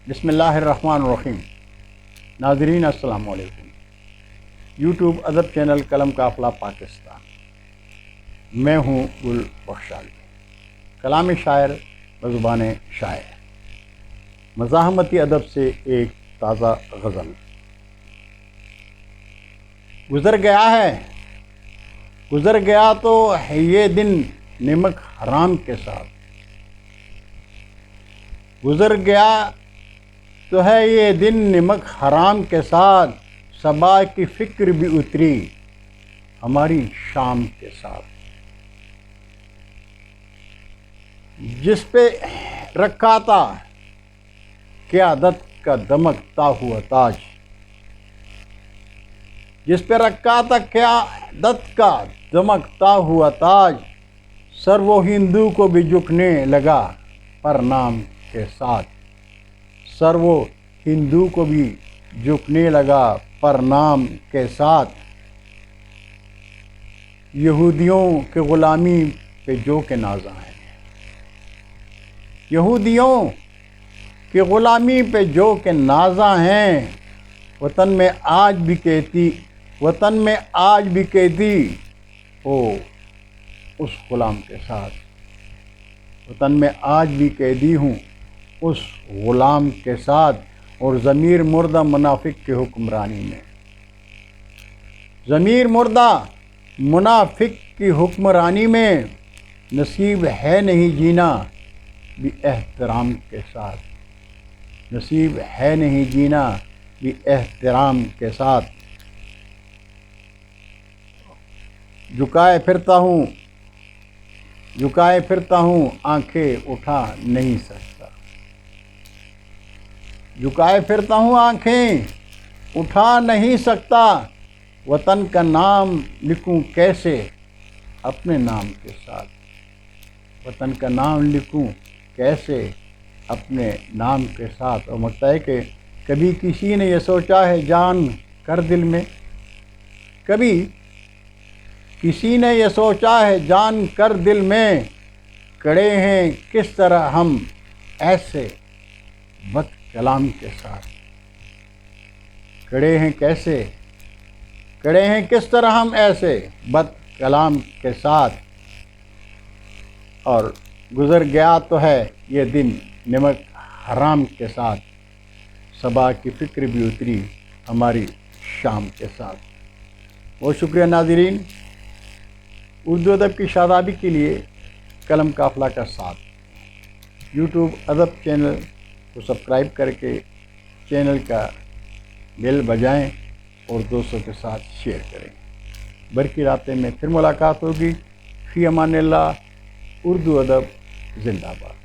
بسم اللہ الرحمن الرحیم۔ ناظرین السلام علیکم۔ یوٹیوب ادب چینل قلم قافلہ پاکستان، میں ہوں گل بخشالی۔ کلام شاعر بزبان شاعر، مزاحمتی ادب سے ایک تازہ غزل۔ گزر گیا تو ہے یہ دن نمک حرام کے ساتھ، گزر گیا تو ہے یہ دن نمک حرام کے ساتھ، صبا کی فکر بھی اتری ہماری شام کے ساتھ، جس پہ رکھا تھا قیادت کا دمکتا ہوا تاج، جس پہ رکھا تھا قیادت کا دمکتا ہوا تاج، سر وہ ہندو کو بھی جھکنے لگا پرنام کے ساتھ، سر وہ ہندو کو بھی جھکنے لگا پرنام کے ساتھ، یہودیوں کے غلامی پہ جو کہ نازاں ہیں، یہودیوں کی غلامی پہ جو کہ نازاں ہیں، وطن میں آج بھی قیدی ہو اس غلام کے ساتھ، وطن میں آج بھی قیدی ہوں اس غلام کے ساتھ، اور ضمیر مردہ منافق کی حکمرانی میں، ضمیر مردہ منافق کی حکمرانی میں، نصیب ہے نہیں جینا بھی احترام کے ساتھ، نصیب ہے نہیں جینا بھی احترام کے ساتھ، جھکائے پھرتا ہوں آنکھیں اٹھا نہیں سکتا، جھکائے پھرتا ہوں آنکھیں اٹھا نہیں سکتا، وطن کا نام لکھوں کیسے اپنے نام کے ساتھ، وطن کا نام لکھوں کیسے اپنے نام کے ساتھ۔ اور مکتا ہے کہ کبھی کسی نے یہ سوچا ہے جان کر دل میں، کبھی کسی نے یہ سوچا ہے جان کر دل میں، کڑے ہیں کس طرح ہم ایسے بد کلام کے ساتھ، کڑے ہیں کس طرح ہم ایسے بد کلام کے ساتھ، اور گزر گیا تو ہے یہ دن نمک حرام کے ساتھ، صبا کی فکر بھی اتری ہماری شام کے ساتھ۔ بہت شکریہ ناظرین۔ اردو ادب کی شادابی کے لیے قلم قافلہ کا ساتھ، یوٹیوب ادب چینل کو سبسکرائب کر کے چینل کا بیل بجائیں اور دوستوں کے ساتھ شیئر کریں۔ برقی رابطے میں پھر ملاقات ہوگی۔ فی امان اللہ۔ اردو ادب زندہ باد۔